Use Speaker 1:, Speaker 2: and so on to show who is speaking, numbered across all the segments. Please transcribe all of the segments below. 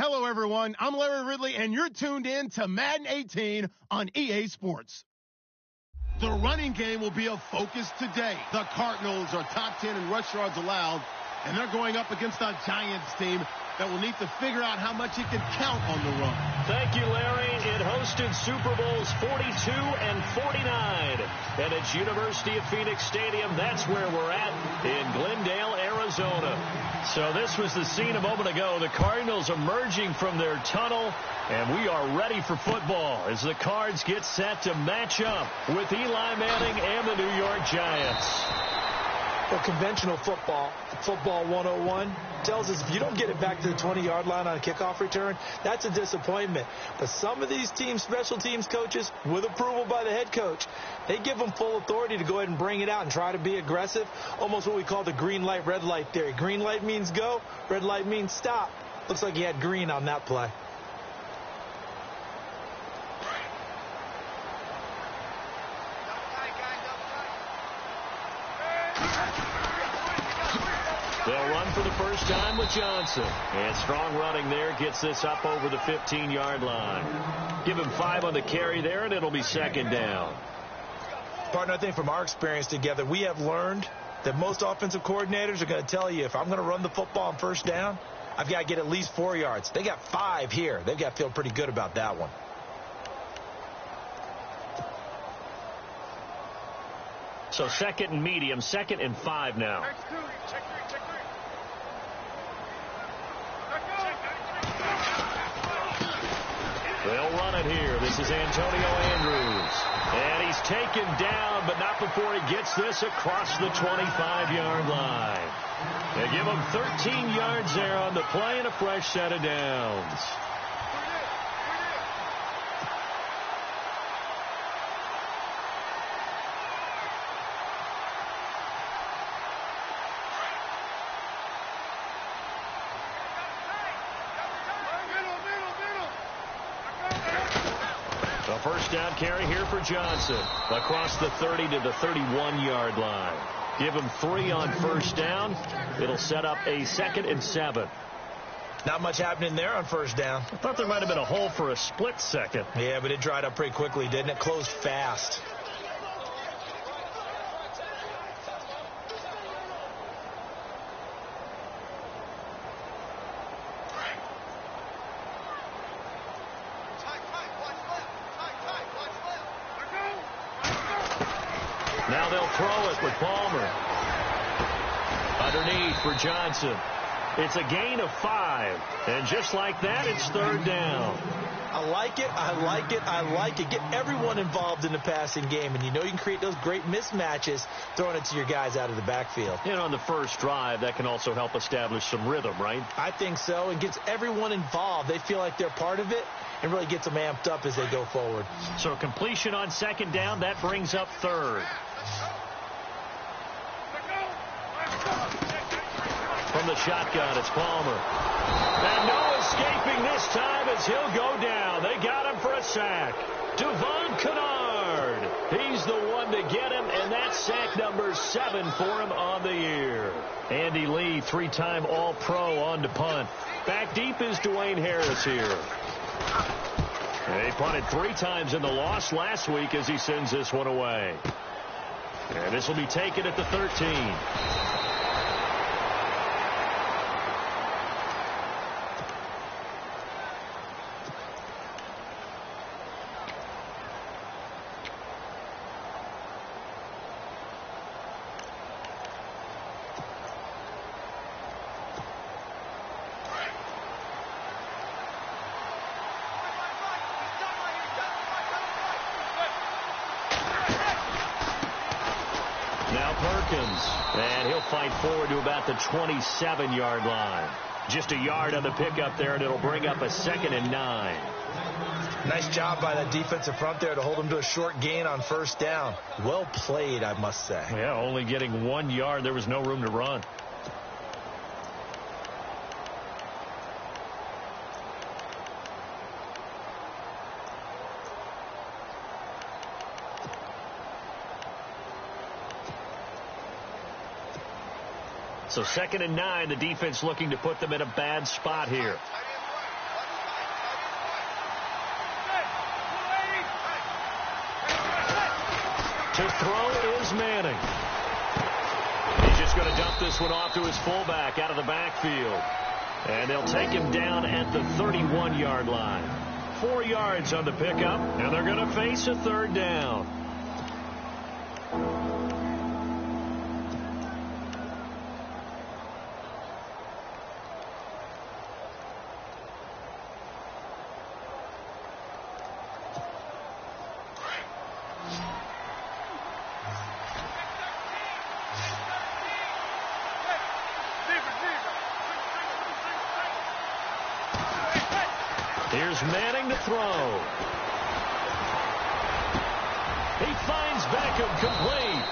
Speaker 1: Hello, everyone. I'm Larry Ridley, and you're tuned in to Madden 18 on EA Sports. The running game will be a focus today. The Cardinals are top 10 in rush yards allowed, and they're going up against a Giants team that will need to figure out how much it can count on the run.
Speaker 2: Thank you, Larry. It hosted Super Bowls 42 and 49. And it's University of Phoenix Stadium. That's where we're at in Glendale, Arizona. So this was the scene a moment ago. The Cardinals emerging from their tunnel, and we are ready for football as the Cards get set to match up with Eli Manning and the New York Giants.
Speaker 3: Well, conventional football 101, tells us if you don't get it back to the 20-yard line on a kickoff return, that's a disappointment. But some of these teams, special teams coaches, with approval by the head coach, they give them full authority to go ahead and bring it out and try to be aggressive, almost what we call the green light, red light theory. Green light means go, red light means stop. Looks like he had green on that play.
Speaker 2: They'll run for the first time with Johnson. And strong running there gets this up over the 15-yard line. Give him 5 on the carry there, and it'll be second down.
Speaker 3: Partner, I think from our experience together, we have learned that most offensive coordinators are going to tell you, if I'm going to run the football on first down, I've got to get at least 4 yards. They got 5 here. They've got to feel pretty good about that one.
Speaker 2: So second and medium, 2nd and 5 now. They'll run it here. This is Antonio Andrews. And he's taken down, but not before he gets this across the 25-yard line. They give him 13 yards there on the play and a fresh set of downs. First down carry here for Johnson. Across the 30 to the 31-yard line. Give him 3 on first down. It'll set up a 2nd and 7.
Speaker 3: Not much happening there on first down.
Speaker 2: I thought there might have been a hole for a split second.
Speaker 3: Yeah, but it dried up pretty quickly, didn't it? Closed fast.
Speaker 2: Now they'll throw it with Palmer. Underneath for Johnson. It's a gain of 5. And just like that, it's 3rd down.
Speaker 3: I like it. I like it. I like it. Get everyone involved in the passing game. And you know you can create those great mismatches throwing it to your guys out of the backfield.
Speaker 2: And on the first drive, that can also help establish some rhythm, right?
Speaker 3: I think so. It gets everyone involved. They feel like they're part of it. It really gets them amped up as they go forward.
Speaker 2: So completion on 2nd down, that brings up 3rd. From the shotgun, it's Palmer. And no escaping this time as he'll go down. They got him for a sack. Devon Kennard. He's the one to get him, and that's sack number 7 for him on the year. Andy Lee, 3-time All-Pro on to punt. Back deep is Dwayne Harris here. They punted 3 times in the loss last week as he sends this one away. And this will be taken at the 13. And he'll fight forward to about the 27-yard line. Just a yard on the pickup there, and it'll bring up a 2nd and 9.
Speaker 3: Nice job by that defensive front there to hold him to a short gain on first down. Well played, I must say.
Speaker 2: Yeah, only getting 1 yard. There was no room to run. So 2nd and 9, the defense looking to put them in a bad spot here. To throw is Manning. He's just going to dump this one off to his fullback out of the backfield. And they'll take him down at the 31-yard line. 4 yards on the pickup, and they're going to face a third down. Here's Manning to throw. He finds Beckham complete.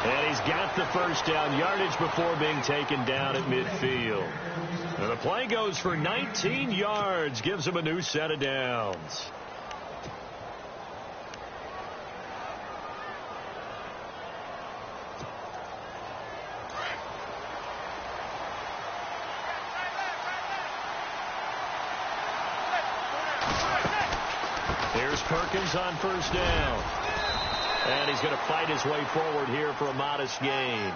Speaker 2: And he's got the first down yardage before being taken down at midfield. And the play goes for 19 yards, gives him a new set of downs. Here's Perkins on first down. And he's going to fight his way forward here for a modest gain.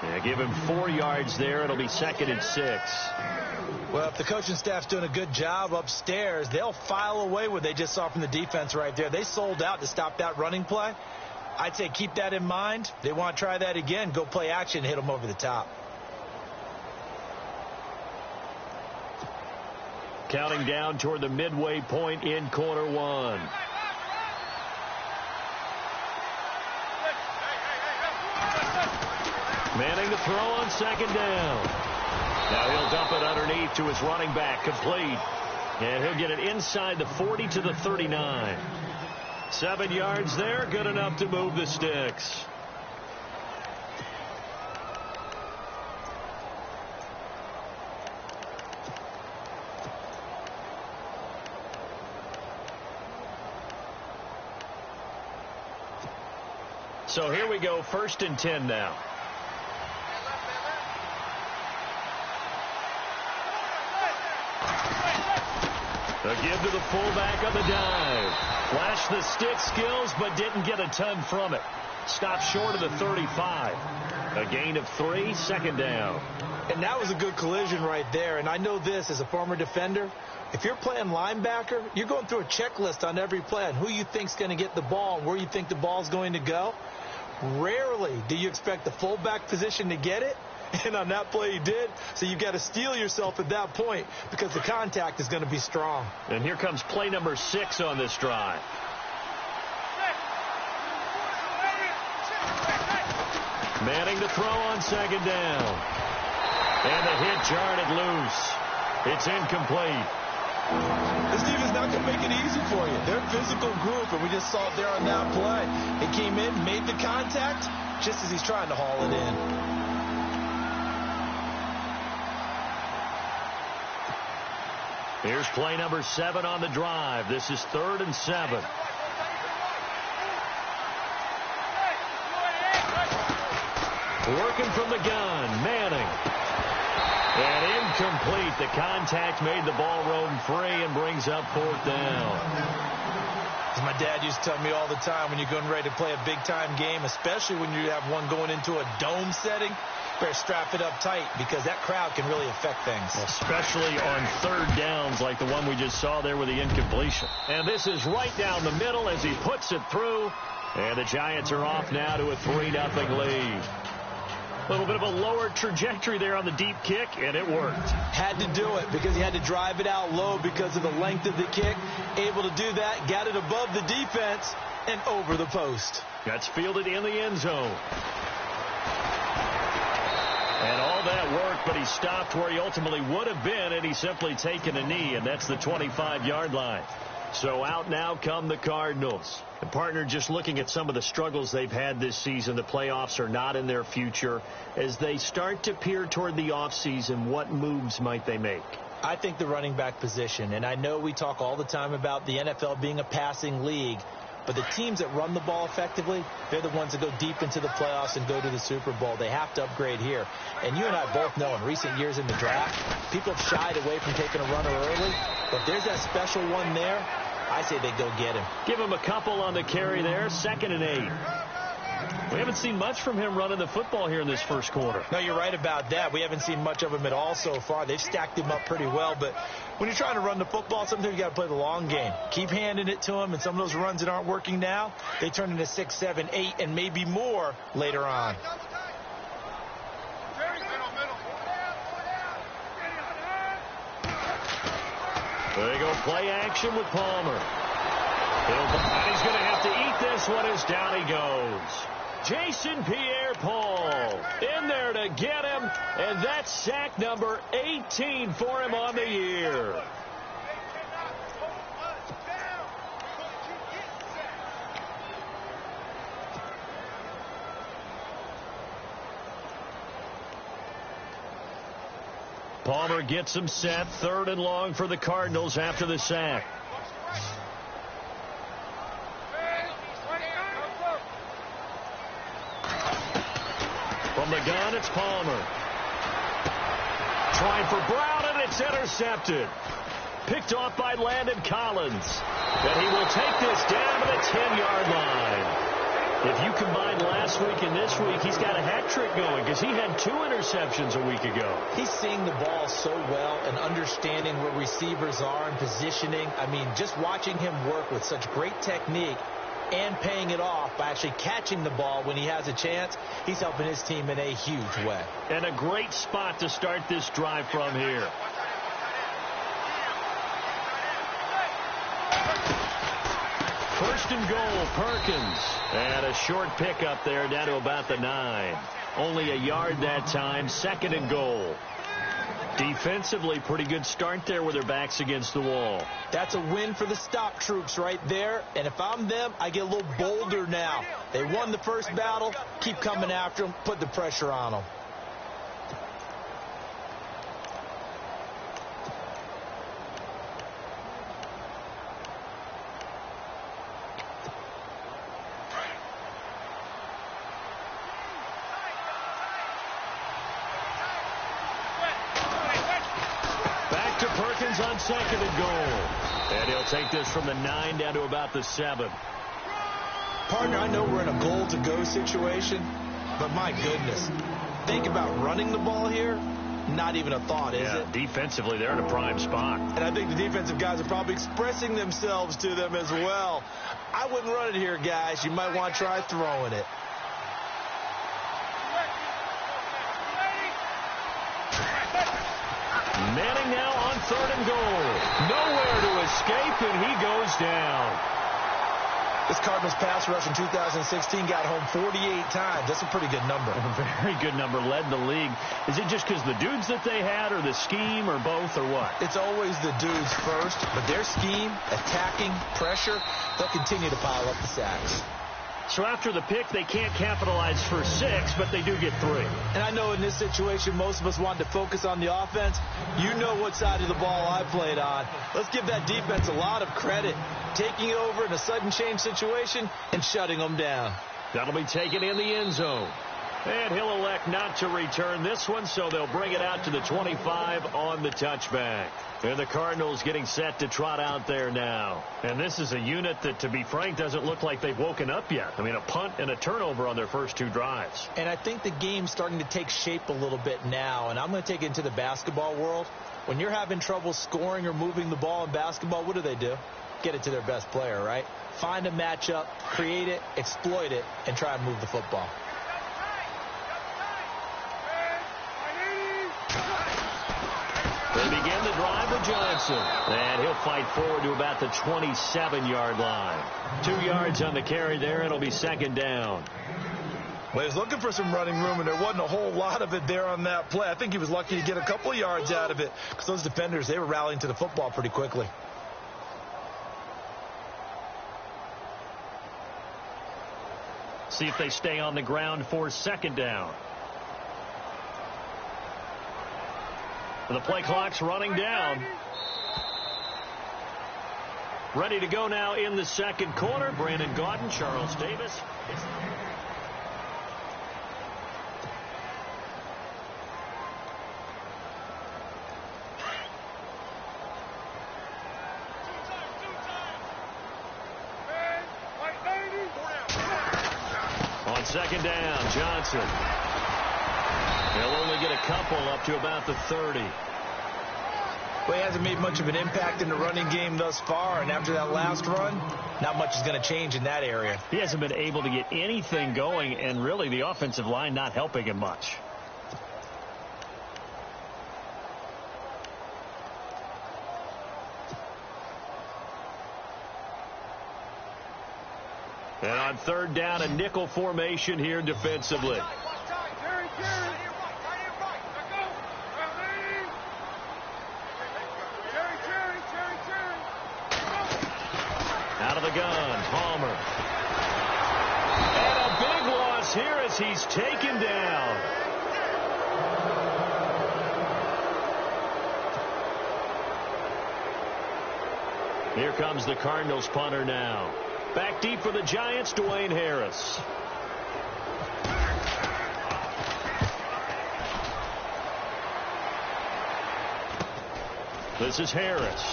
Speaker 2: Yeah, give him 4 yards there. It'll be 2nd and 6.
Speaker 3: Well, if the coaching staff's doing a good job upstairs, they'll file away what they just saw from the defense right there. They sold out to stop that running play. I'd say keep that in mind. They want to try that again. Go play action and hit them over the top.
Speaker 2: Counting down toward the midway point in quarter one. Manning to throw on second down. Now he'll dump it underneath to his running back, complete. And he'll get it inside the 40 to the 39. 7 yards there, good enough to move the sticks. So here we go, 1st and 10 now. A give to the fullback on the dive. Flashed the stick skills, but didn't get a ton from it. Stopped short of the 35. A gain of 3, 2nd down.
Speaker 3: And that was a good collision right there. And I know this as a former defender. If you're playing linebacker, you're going through a checklist on every play on who you think's going to get the ball and where you think the ball's going to go. Rarely do you expect the fullback position to get it. And on that play he did. So you've got to steel yourself at that point because the contact is going to be strong.
Speaker 2: And here comes play number 6 on this drive. Manning to throw on second down. And the hit jarred it loose. It's incomplete.
Speaker 3: This defense not going to make it easy for you. They're a physical group, and we just saw it there on that play. He came in, made the contact, just as he's trying to haul it in.
Speaker 2: Here's play number 7 on the drive. This is 3rd and 7. Working from the gun, Manning. And incomplete. The contact made the ball roam free and brings up 4th down.
Speaker 3: As my dad used to tell me all the time, when you're getting ready to play a big-time game, especially when you have one going into a dome setting, better strap it up tight because that crowd can really affect things.
Speaker 2: Especially on 3rd downs like the one we just saw there with the incompletion. And this is right down the middle as he puts it through. And the Giants are off now to a 3-0 lead. A little bit of a lower trajectory there on the deep kick, and it worked.
Speaker 3: Had to do it because he had to drive it out low because of the length of the kick. Able to do that, got it above the defense, and over the post.
Speaker 2: That's fielded in the end zone. And all that worked, but he stopped where he ultimately would have been, and he's simply taken a knee, and that's the 25-yard line. So out now come the Cardinals. And partner, just looking at some of the struggles they've had this season, the playoffs are not in their future. As they start to peer toward the offseason, what moves might they make?
Speaker 3: I think the running back position, and I know we talk all the time about the NFL being a passing league, but the teams that run the ball effectively, they're the ones that go deep into the playoffs and go to the Super Bowl. They have to upgrade here. And you and I both know in recent years in the draft, people have shied away from taking a runner early. But if there's that special one there, I say they go get him.
Speaker 2: Give him a couple on the carry there. 2nd and 8. We haven't seen much from him running the football here in this first quarter.
Speaker 3: No, you're right about that. We haven't seen much of him at all so far. They've stacked him up pretty well, but when you're trying to run the football, sometimes you got to play the long game. Keep handing it to him, and some of those runs that aren't working now, they turn into 6, 7, 8, and maybe more later on.
Speaker 2: There you go, play action with Palmer. And he's going to have to eat this one as down he goes. Jason Pierre-Paul in there to get him, and that's sack number 18 for him on the year. Palmer gets him set, 3rd and long for the Cardinals after the sack. From the gun, it's Palmer. Trying for Brown, and it's intercepted. Picked off by Landon Collins. And he will take this down to the 10-yard line. If you combine last week and this week, he's got a hat trick going because he had 2 interceptions a week ago.
Speaker 3: He's seeing the ball so well and understanding where receivers are and positioning. I mean, just watching him work with such great technique and paying it off by actually catching the ball when he has a chance, he's helping his team in a huge way.
Speaker 2: And a great spot to start this drive from here. First and goal, Perkins. And a short pickup there down to about the 9. Only a yard that time, 2nd and goal. Defensively, pretty good start there with their backs against the wall.
Speaker 3: That's a win for the stop troops right there. And if I'm them, I get a little bolder now. They won the first battle. Keep coming after them. Put the pressure on them.
Speaker 2: On 2nd and goal. And he'll take this from the 9 down to about the 7.
Speaker 3: Partner, I know we're in a goal-to-go situation, but my goodness, think about running the ball here. Not even a thought, is it?
Speaker 2: Defensively, they're in a prime spot.
Speaker 3: And I think the defensive guys are probably expressing themselves to them as well. I wouldn't run it here, guys. You might want to try throwing it.
Speaker 2: Manning now on 3rd and goal. Nowhere to escape, and he goes down.
Speaker 3: This Cardinals pass rush in 2016 got home 48 times. That's a pretty good number.
Speaker 2: A very good number, led the league. Is it just because the dudes that they had, or the scheme, or both, or what?
Speaker 3: It's always the dudes first, but their scheme, attacking, pressure, they'll continue to pile up the sacks.
Speaker 2: So after the pick, they can't capitalize for 6, but they do get 3.
Speaker 3: And I know in this situation, most of us want to focus on the offense. You know what side of the ball I played on. Let's give that defense a lot of credit. Taking over in a sudden change situation and shutting them down.
Speaker 2: That'll be taken in the end zone. And he'll elect not to return this one, so they'll bring it out to the 25 on the touchback. And the Cardinals getting set to trot out there now. And this is a unit that, to be frank, doesn't look like they've woken up yet. I mean, a punt and a turnover on their first 2 drives.
Speaker 3: And I think the game's starting to take shape a little bit now. And I'm going to take it into the basketball world. When you're having trouble scoring or moving the ball in basketball, what do? Get it to their best player, right? Find a matchup, create it, exploit it, and try and move the football.
Speaker 2: They begin the drive with Johnson. And he'll fight forward to about the 27-yard line. 2 yards on the carry there. It'll be 2nd down.
Speaker 3: Well, he was looking for some running room, and there wasn't a whole lot of it there on that play. I think he was lucky to get a couple of yards out of it because those defenders, they were rallying to the football pretty quickly.
Speaker 2: See if they stay on the ground for 2nd down. The play clock's running down. Ready to go now in the 2nd quarter. Brandon Gaudin, Charles Davis. On second down, Johnson. He'll only get a couple up to about the 30.
Speaker 3: Well, he hasn't made much of an impact in the running game thus far, and after that last run, not much is going to change in that area.
Speaker 2: He hasn't been able to get anything going, and really the offensive line not helping him much. And on third down, a nickel formation here defensively. Out of the gun, Palmer. And a big loss here as he's taken down. Here comes the Cardinals punter now. Back deep for the Giants, Dwayne Harris. This is Harris.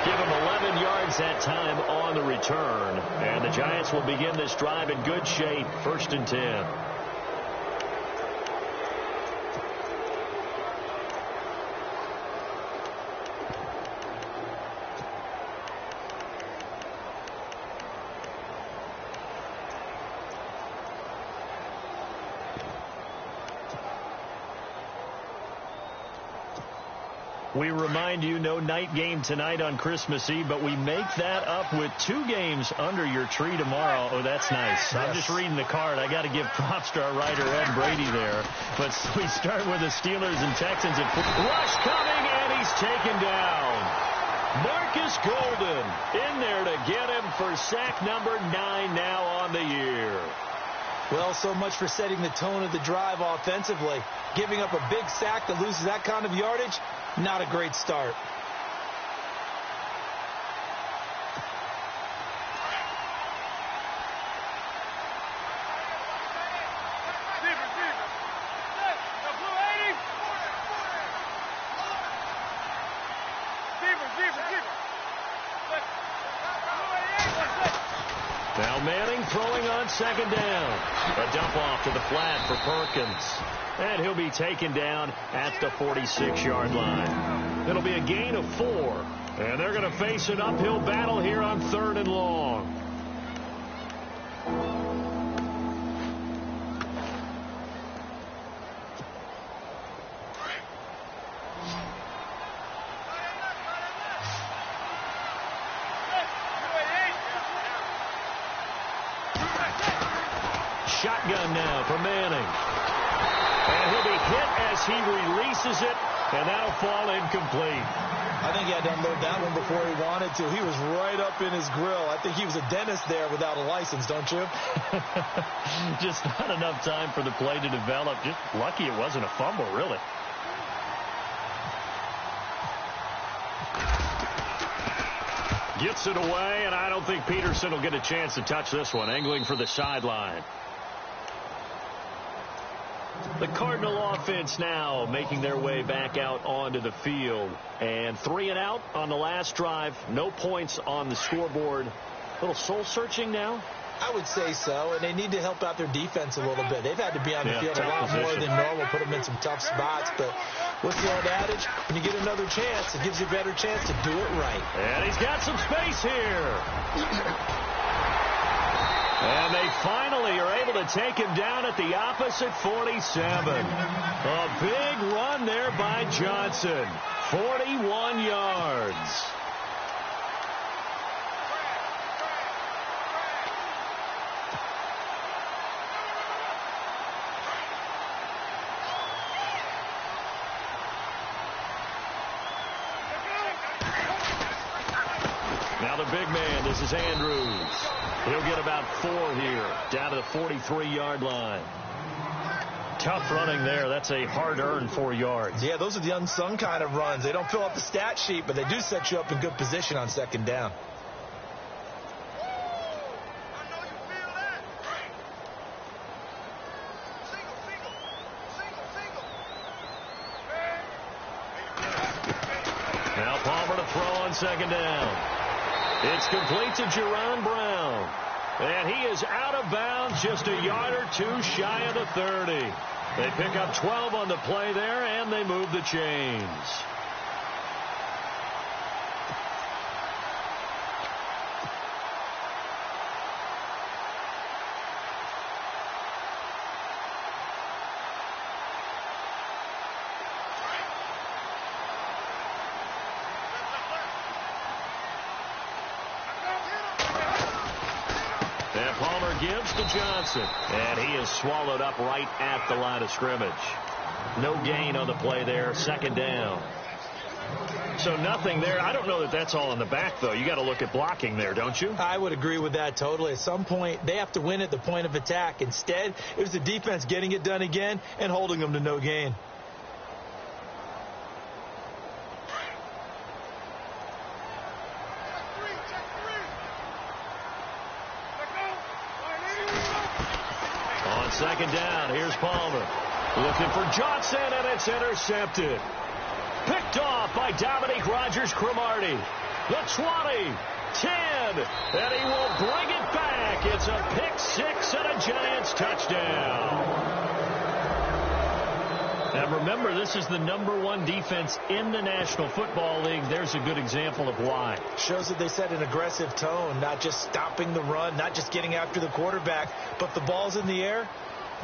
Speaker 2: Give him 11 yards that time on the return. And the Giants will begin this drive in good shape. 1st and 10. We remind you, no night game tonight on Christmas Eve, but we make that up with 2 games under your tree tomorrow. Oh, that's nice. Yes. I'm just reading the card. I got to give props to our writer, Ed Brady, there. But we start with the Steelers and Texans. Rush coming, and he's taken down. Marcus Golden in there to get him for sack number 9 now on the year.
Speaker 3: Well, so much for setting the tone of the drive offensively. Giving up a big sack that loses that kind of yardage, not a great start.
Speaker 2: Now Manning throwing on second down. A dump off to the flat for Perkins. And he'll be taken down at the 46-yard line. It'll be a gain of 4. And they're going to face an uphill battle here on 3rd and long. Shotgun now for Manning. And he'll be hit as he releases it, and that'll fall incomplete.
Speaker 3: I think he had to unload that one before he wanted to. He was right up in his grill. I think he was a dentist there without a license, don't you?
Speaker 2: Just not enough time for the play to develop. Just lucky it wasn't a fumble, really. Gets it away, and I don't think Peterson will get a chance to touch this one. Angling for the sideline. The Cardinal offense now making their way back out onto the field. And 3 and out on the last drive. No points on the scoreboard. A little soul-searching now?
Speaker 3: I would say so, and they need to help out their defense a little bit. They've had to be on the field a lot more than normal, put them in some tough spots. But what's the old adage? When you get another chance, it gives you a better chance to do it right.
Speaker 2: And he's got some space here. And they finally are able to take him down at the opposite 47. A big run there by Johnson. 41 yards. Now the big man, this is Andrews. He'll get about 4 here, down to the 43-yard line. Tough running there. That's a hard-earned 4 yards.
Speaker 3: Yeah, those are the unsung kind of runs. They don't fill up the stat sheet, but they do set you up in good position on second down. Now Palmer to throw on second down. It's complete to Jerron Brown.
Speaker 2: And he is out of bounds, just a yard or two shy of the 30. They pick up 12 on the play there, and they move the chains. And Palmer gives to Johnson. And he is swallowed up right at the line of scrimmage. No gain on the play there. Second down. So nothing there. I don't know that that's all in the back, though. You got to look at blocking there, don't you?
Speaker 3: I would agree with that totally. At some point, they have to win at the point of attack. Instead, it was the defense getting it done again and holding them to no gain.
Speaker 2: On second down, here's Palmer. Looking for Johnson, and it's intercepted. Picked off by Dominique Rodgers-Cromartie. The 20, 10, and he will bring it back. It's a pick six and a Giants touchdown. Now remember, this is the #1 defense in the National Football League. There's a good example of why.
Speaker 3: Shows that they set an aggressive tone, not just stopping the run, not just getting after the quarterback, but the ball's in the air.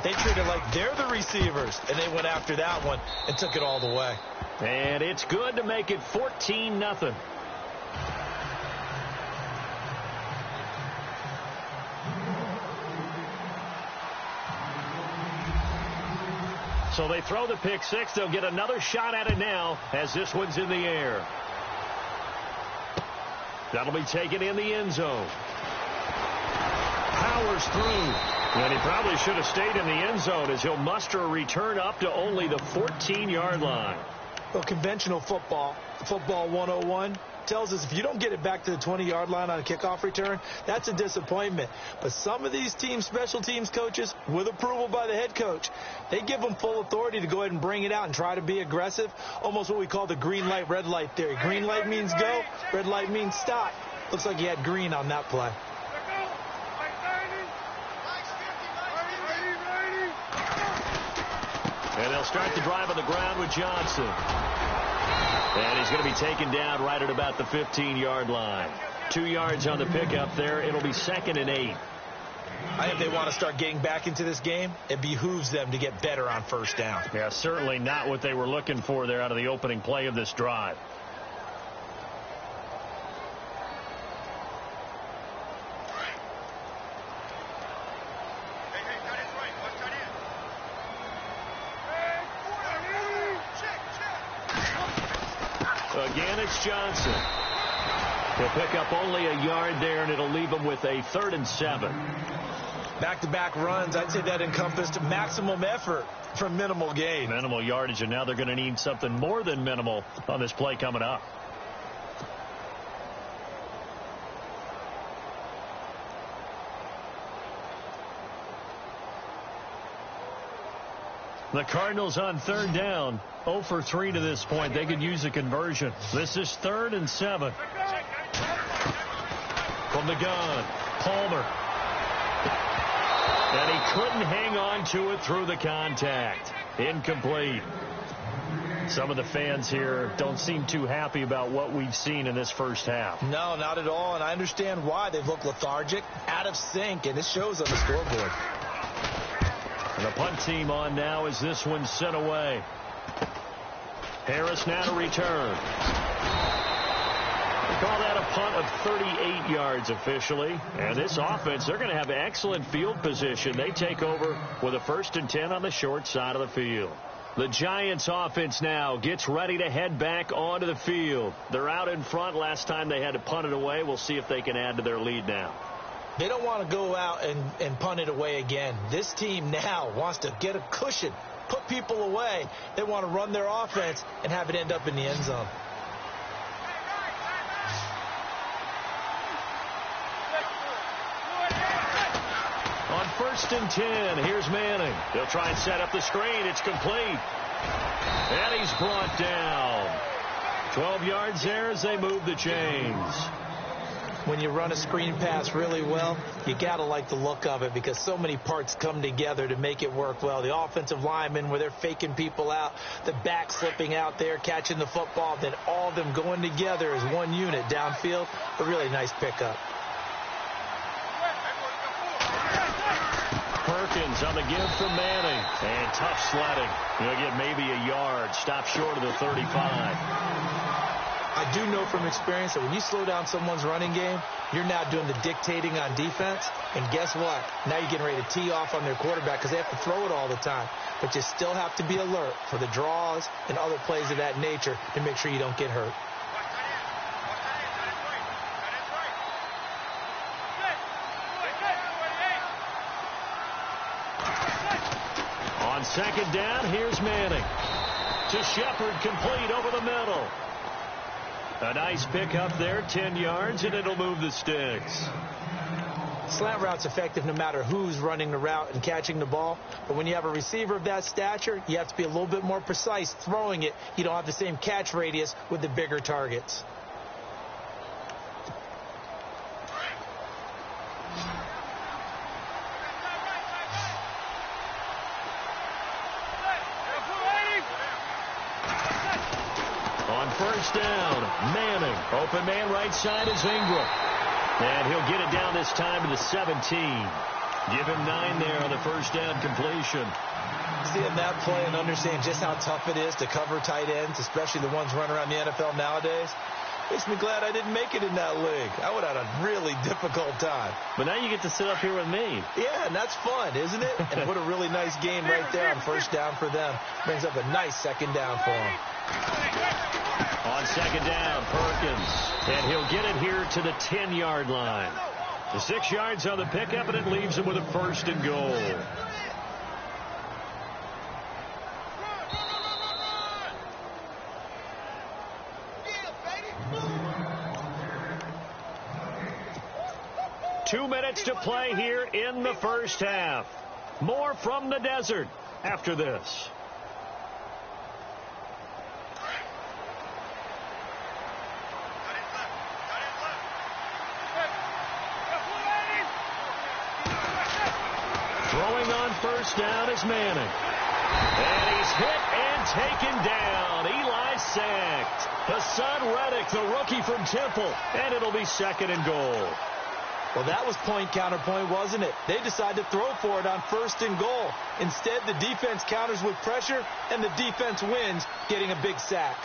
Speaker 3: They treat it like they're the receivers, and they went after that one and took it all the way.
Speaker 2: And it's good to make it 14-0. So they throw the pick six. They'll get another shot at it now as this one's in the air. That'll be taken in the end zone. Powers through. And he probably should have stayed in the end zone as he'll muster a return up to only the 14-yard line.
Speaker 3: Well, conventional football 101, tells us if you don't get it back to the 20-yard line on a kickoff return, that's a disappointment. But some of these teams, special teams coaches, with approval by the head coach, they give them full authority to go ahead and bring it out and try to be aggressive, almost what we call the green light, red light theory. Green light means go, red light means stop. Looks like he had green on that play.
Speaker 2: And they'll start the drive on the ground with Johnson. And he's going to be taken down right at about the 15-yard line. 2 yards on the pickup there. It'll be 2nd and 8.
Speaker 3: I think they want to start getting back into this game. It behooves them to get better on first down.
Speaker 2: Yeah, certainly not what they were looking for there out of the opening play of this drive. Again, it's Johnson. He'll pick up only a yard there, and it'll leave him with a 3rd and 7.
Speaker 3: Back-to-back runs, I'd say that encompassed maximum effort for minimal gain.
Speaker 2: Minimal yardage, and now they're going to need something more than minimal on this play coming up. The Cardinals on 3rd down, 0 for 3 to this point. They could use a conversion. This is 3rd and 7. From the gun, Palmer. And he couldn't hang on to it through the contact. Incomplete. Some of the fans here don't seem too happy about what we've seen in this first half.
Speaker 3: No, not at all, and I understand why. They've looked lethargic, out of sync, and it shows on the scoreboard.
Speaker 2: And the punt team on now as this one's sent away. Harris now to return. They call that a punt of 38 yards officially. And this offense, they're going to have excellent field position. They take over with a 1st and 10 on the short side of the field. The Giants offense now gets ready to head back onto the field. They're out in front. Last time they had to punt it away. We'll see if they can add to their lead now.
Speaker 3: They don't want to go out and punt it away again. This team now wants to get a cushion, put people away. They want to run their offense and have it end up in the end zone.
Speaker 2: On 1st and 10, here's Manning. They'll try and set up the screen. It's complete. And he's brought down. 12 yards there as they move the chains.
Speaker 3: when you run a screen pass really well, you got to like the look of it because so many parts come together to make it work well. The offensive linemen, where they're faking people out, the back slipping out there, catching the football, then all of them going together as one unit downfield. A really nice pickup.
Speaker 2: Perkins on the give from Manning. And tough sledding. He'll get maybe a yard. Stop short of the 35.
Speaker 3: I do know from experience that when you slow down someone's running game, you're now doing the dictating on defense. And guess what? Now you're getting ready to tee off on their quarterback because they have to throw it all the time. But you still have to be alert for the draws and other plays of that nature to make sure you don't get hurt.
Speaker 2: On second down, here's Manning. To Shepard, complete over the middle. A nice pickup there, 10 yards, and it'll move the sticks.
Speaker 3: Slant route's effective no matter who's running the route and catching the ball. But when you have a receiver of that stature, you have to be a little bit more precise throwing it. You don't have the same catch radius with the bigger targets.
Speaker 2: First down, Manning. Open man right side is Ingram. And he'll get it down this time to the 17. Give him 9 there on the first down completion.
Speaker 3: Seeing that play and understand just how tough it is to cover tight ends, especially the ones running around the NFL nowadays, makes me glad I didn't make it in that league. I would have had a really difficult time.
Speaker 2: But now you get to sit up here with me.
Speaker 3: Yeah, and that's fun, isn't it? And put a really nice game right there on first down for them. Brings up a nice second down for them.
Speaker 2: On second down, Perkins. And he'll get it here to the 10-yard line. The 6 yards on the pickup, and it leaves him with a first and goal. Two minutes to play here in the first half. More from the desert after this. Throwing on first down is Manning. And he's hit and taken down. Eli sacked. Hassan Reddick, the rookie from Temple. And it'll be second and goal.
Speaker 3: Well, that was point counterpoint, wasn't it? They decided to throw for it on first and goal. Instead, the defense counters with pressure, and the defense wins, getting a big sack.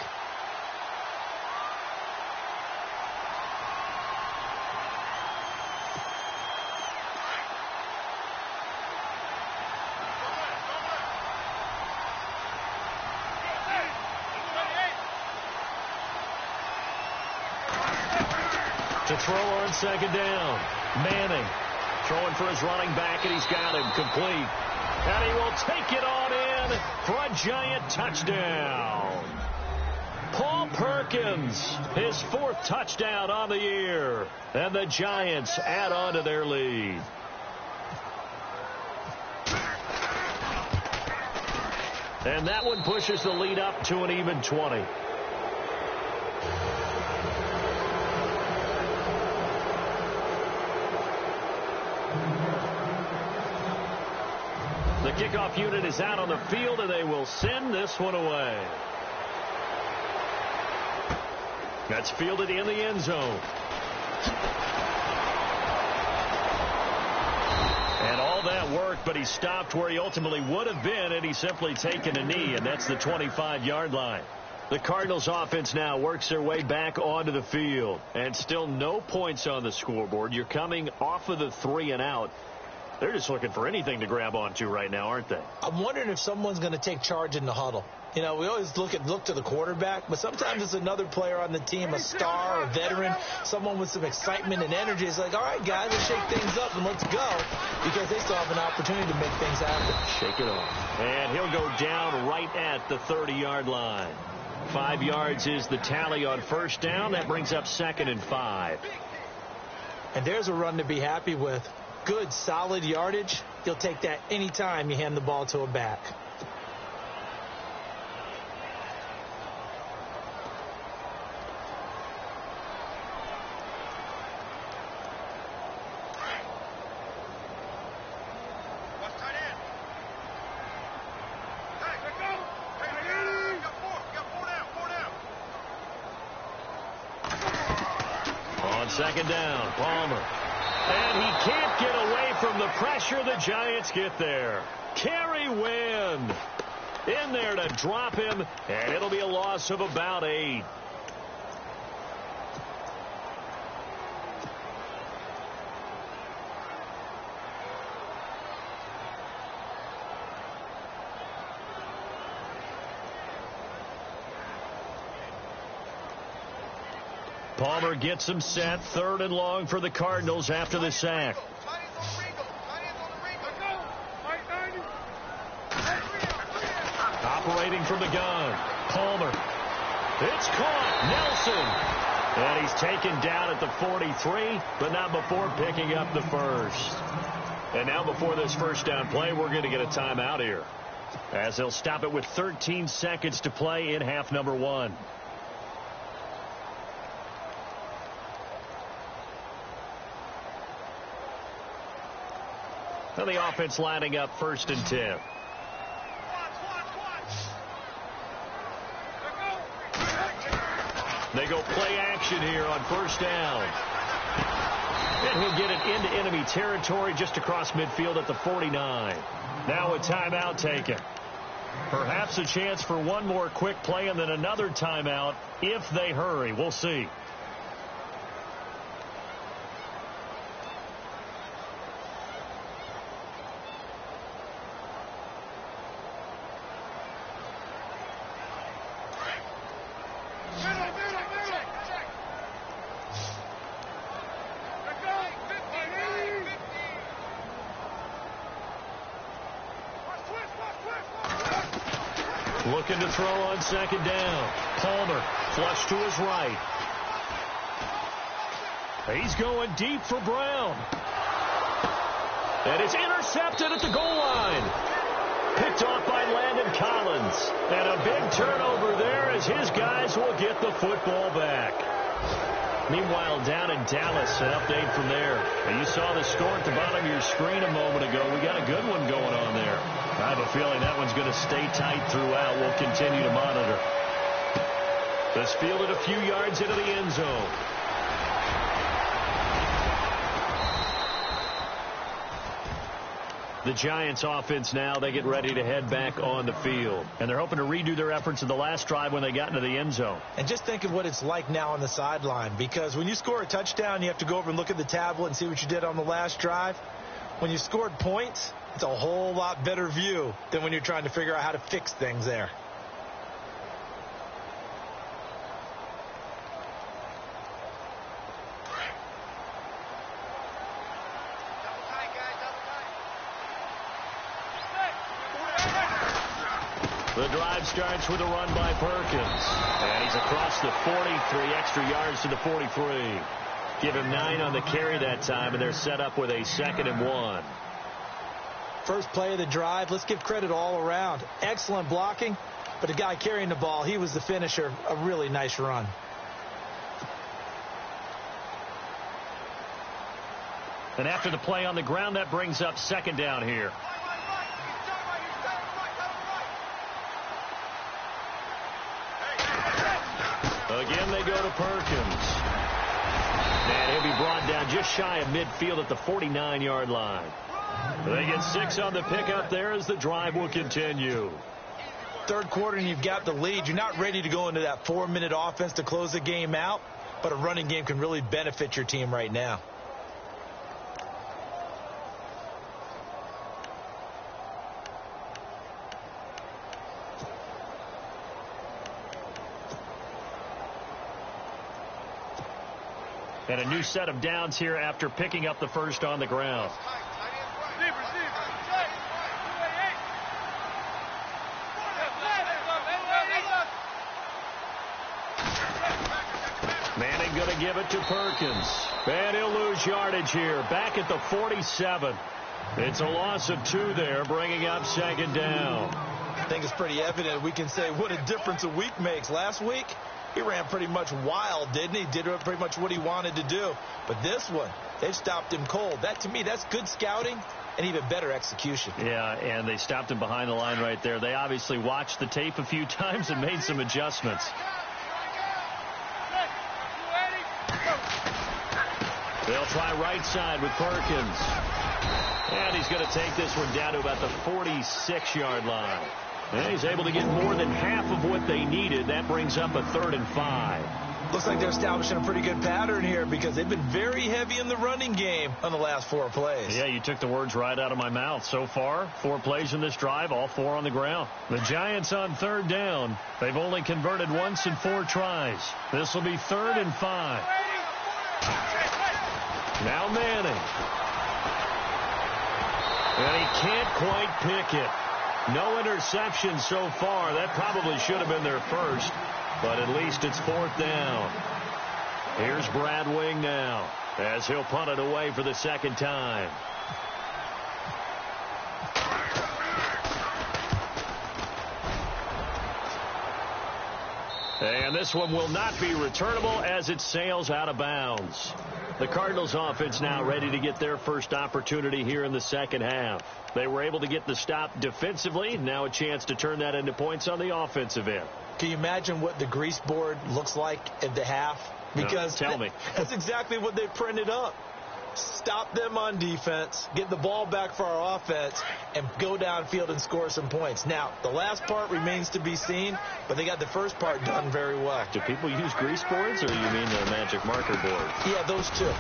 Speaker 2: To throw on second down. Manning throwing for his running back, and he's got him complete. And he will take it on in for a giant touchdown. Paul Perkins, his 4th touchdown on the year. And the Giants add on to their lead. And that one pushes the lead up to an even 20. The kickoff unit is out on the field, and they will send this one away. That's fielded in the end zone. And all that work, but he stopped where he ultimately would have been, and he's simply taken a knee, and that's the 25-yard line. The Cardinals offense now works their way back onto the field, and still no points on the scoreboard. You're coming off of the 3 and out. They're just looking for anything to grab onto right now, aren't they?
Speaker 3: I'm wondering if someone's going to take charge in the huddle. You know, we always look to the quarterback, but sometimes it's another player on the team, a star, a veteran, someone with some excitement and energy. It's like, all right, guys, let's shake things up and let's go, because they still have an opportunity to make things happen.
Speaker 2: Shake it off. And he'll go down right at the 30-yard line. 5 yards is the tally on first down. That brings up 2nd and 5.
Speaker 3: And there's a run to be happy with. Good, solid yardage. You'll take that anytime you hand the ball to a back.
Speaker 2: Second down, Palmer. And he can't get away from the pressure. The Giants get there. Kerry Wynn in there to drop him, and it'll be a loss of about 8. Palmer gets him set. 3rd and long for the Cardinals after the sack. Operating from the gun. Palmer. It's caught. Nelson. And he's taken down at the 43, but not before picking up the first. And now before this first down play, we're going to get a timeout here, as they'll stop it with 13 seconds to play in half number 1. And the offense lining up 1st and 10. They go play action here on 1st down. And he'll get it into enemy territory just across midfield at the 49. Now a timeout taken. Perhaps a chance for one more quick play and then another timeout if they hurry. We'll see. Looking to throw on 2nd down. Palmer flush to his right. He's going deep for Brown. And it's intercepted at the goal line. Picked off by Landon Collins. And a big turnover there as his guys will get the football back. Meanwhile, down in Dallas, an update from there. And you saw the score at the bottom of your screen a moment ago. We got a good one going on there. I have a feeling that one's going to stay tight throughout. We'll continue to monitor. This fielded a few yards into the end zone. The Giants offense now, they get ready to head back on the field. And they're hoping to redo their efforts in the last drive when they got into the end zone.
Speaker 3: And just think of what it's like now on the sideline, because when you score a touchdown, you have to go over and look at the tablet and see what you did on the last drive. When you scored points, it's a whole lot better view than when you're trying to figure out how to fix things there.
Speaker 2: The drive starts with a run by Perkins. And he's across the 43 extra yards to the 43. Give him 9 on the carry that time, and they're set up with a 2nd and 1.
Speaker 3: First play of the drive, let's give credit all around. Excellent blocking, but the guy carrying the ball, he was the finisher. A really nice run.
Speaker 2: And after the play on the ground, that brings up 2nd down here. Again, they go to Perkins. And he'll be brought down just shy of midfield at the 49-yard line. They get 6 on the pickup there as the drive will continue.
Speaker 3: Third quarter and you've got the lead. You're not ready to go into that 4-minute offense to close the game out, but a running game can really benefit your team right now.
Speaker 2: And a new set of downs here after picking up the first on the ground. Manning going to give it to Perkins. And he'll lose yardage here. Back at the 47. It's a loss of 2 there, bringing up 2nd down.
Speaker 3: I think it's pretty evident. We can say what a difference a week makes. Last week, he ran pretty much wild, didn't he? Did pretty much what he wanted to do. But this one, they stopped him cold. That, to me, that's good scouting and even better execution.
Speaker 2: Yeah, and they stopped him behind the line right there. They obviously watched the tape a few times and made some adjustments. They'll try right side with Perkins. And he's going to take this one down to about the 46-yard line. And he's able to get more than half of what they needed. That brings up a 3rd and 5.
Speaker 3: Looks like they're establishing a pretty good pattern here because they've been very heavy in the running game on the last 4 plays.
Speaker 2: Yeah, you took the words right out of my mouth. So far, 4 plays in this drive, all 4 on the ground. The Giants on 3rd down. They've only converted once in 4 tries. This will be 3rd and 5. Now Manning. And he can't quite pick it. No interception so far. That probably should have been their first, but at least it's 4th down. Here's Brad Wing now as he'll punt it away for the 2nd time. And this one will not be returnable as it sails out of bounds. The Cardinals offense now ready to get their first opportunity here in the 2nd half. They were able to get the stop defensively. Now a chance to turn that into points on the offensive end.
Speaker 3: Can you imagine what the grease board looks like at the half? Because
Speaker 2: no, tell me.
Speaker 3: That's exactly what they printed up. Stop them on defense, get the ball back for our offense, and go downfield and score some points. Now, the last part remains to be seen, but they got the first part done very well.
Speaker 2: Do people use grease boards, or you mean the magic marker board?
Speaker 3: Yeah, those two.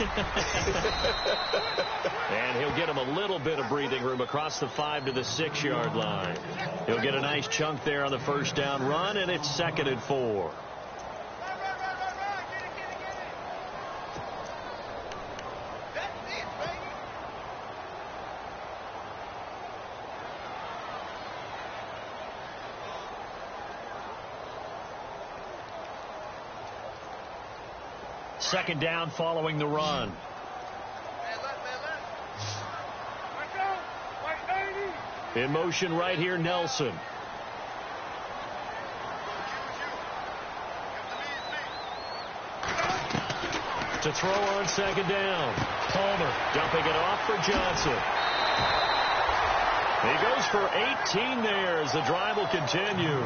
Speaker 2: And he'll get him a little bit of breathing room across the 5 to the 6-yard line. He'll get a nice chunk there on the 1st down run, and it's 2nd and 4. Second down following the run. In motion right here, Nelson. To throw on 2nd down. Palmer dumping it off for Johnson. He goes for 18 there as the drive will continue.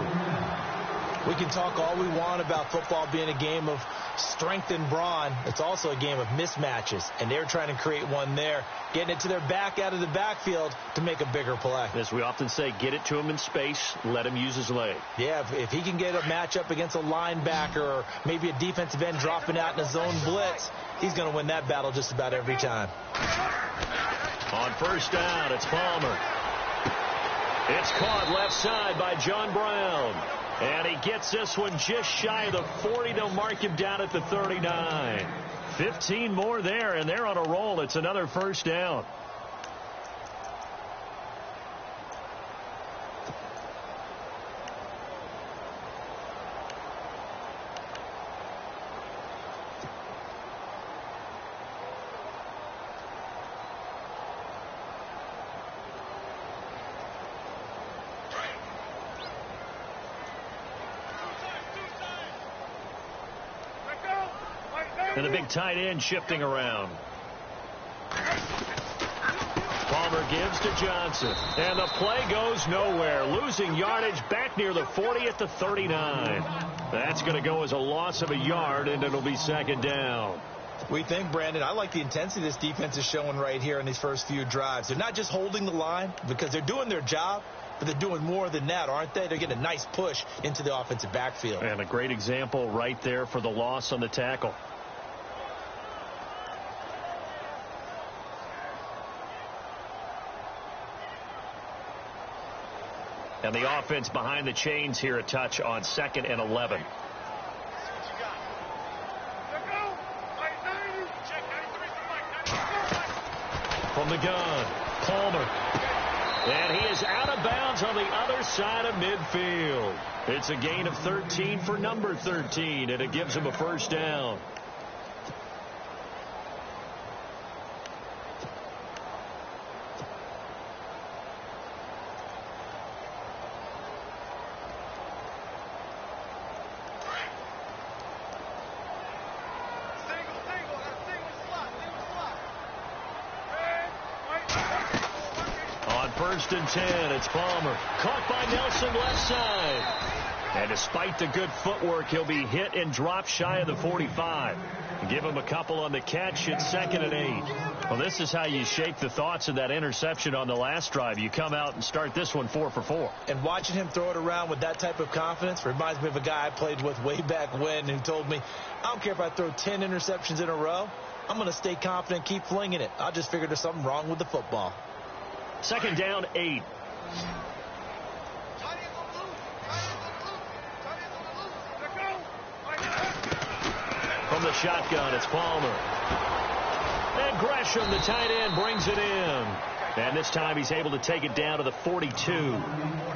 Speaker 3: We can talk all we want about football being a game of strength and brawn. It's also a game of mismatches, and they're trying to create one there, getting it to their back out of the backfield to make a bigger play.
Speaker 2: As we often say, get it to him in space, let him use his leg.
Speaker 3: Yeah, if he can get a matchup against a linebacker or maybe a defensive end dropping out in a zone blitz, he's going to win that battle just about every time.
Speaker 2: On 1st down, it's Palmer. It's caught left side by John Brown. And he gets this one just shy of the 40. They'll mark him down at the 39. 15 more there, and they're on a roll. It's another 1st down. And a big tight end shifting around. Palmer gives to Johnson. And the play goes nowhere. Losing yardage back near the 40 at the 39. That's going to go as a loss of a yard, and it'll be 2nd down.
Speaker 3: We think, Brandon, I like the intensity this defense is showing right here in these first few drives. They're not just holding the line because they're doing their job, but they're doing more than that, aren't they? They're getting a nice push into the offensive backfield.
Speaker 2: And a great example right there for the loss on the tackle. And the offense behind the chains here a touch on 2nd and 11. From the gun, Palmer. And he is out of bounds on the other side of midfield. It's a gain of 13 for number 13, and it gives him a 1st down. On 1st and 10, it's Palmer. Caught by Nelson left side. And despite the good footwork, he'll be hit and dropped shy of the 45. Give him a couple on the catch. It's 2nd and 8. Well, this is how you shake the thoughts of that interception on the last drive. You come out and start this one 4 for 4.
Speaker 3: And watching him throw it around with that type of confidence reminds me of a guy I played with way back when who told me, I don't care if I throw 10 interceptions in a row. I'm going to stay confident, keep flinging it. I just figured there's something wrong with the football.
Speaker 2: 2nd down, 8. From the shotgun, it's Palmer. And Gresham, the tight end, brings it in. And this time he's able to take it down to the 42.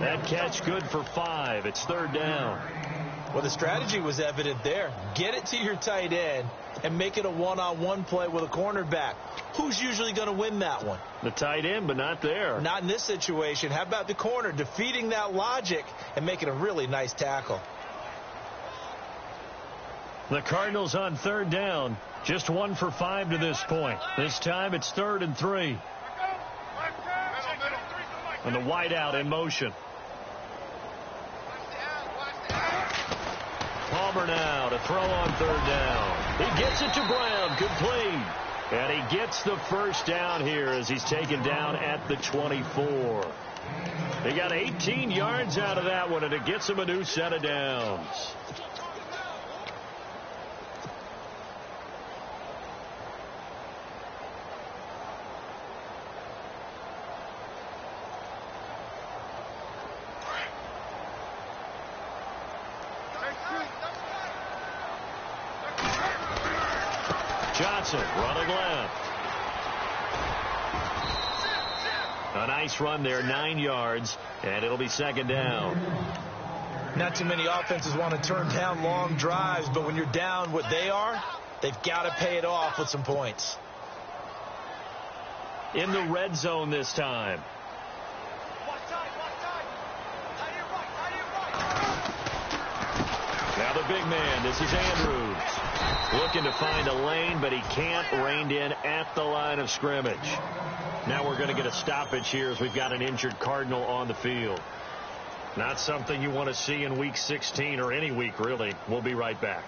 Speaker 2: That catch good for 5. It's 3rd down.
Speaker 3: Well, the strategy was evident there. Get it to your tight end and make it a one-on-one play with a cornerback. Who's usually going to win that one?
Speaker 2: The tight end, but not there.
Speaker 3: Not in this situation. How about the corner defeating that logic and making a really nice tackle?
Speaker 2: The Cardinals on 3rd down. Just 1 for 5 to this point. This time it's 3rd and 3. And the wideout in motion. Palmer now to throw on 3rd down. He gets it to Brown. Complete. And he gets the first down here as he's taken down at the 24. He got 18 yards out of that one, and it gets him a new set of downs. Johnson running left. A nice run there, 9 yards, and it'll be 2nd down.
Speaker 3: Not too many offenses want to turn down long drives, but when you're down what they are, they've got to pay it off with some points.
Speaker 2: In the red zone this time. Now the big man, this is Andrews. Looking to find a lane, but he can't. Reined in at the line of scrimmage. Now we're going to get a stoppage here as we've got an injured Cardinal on the field. Not something you want to see in Week 16 or any week, really. We'll be right back.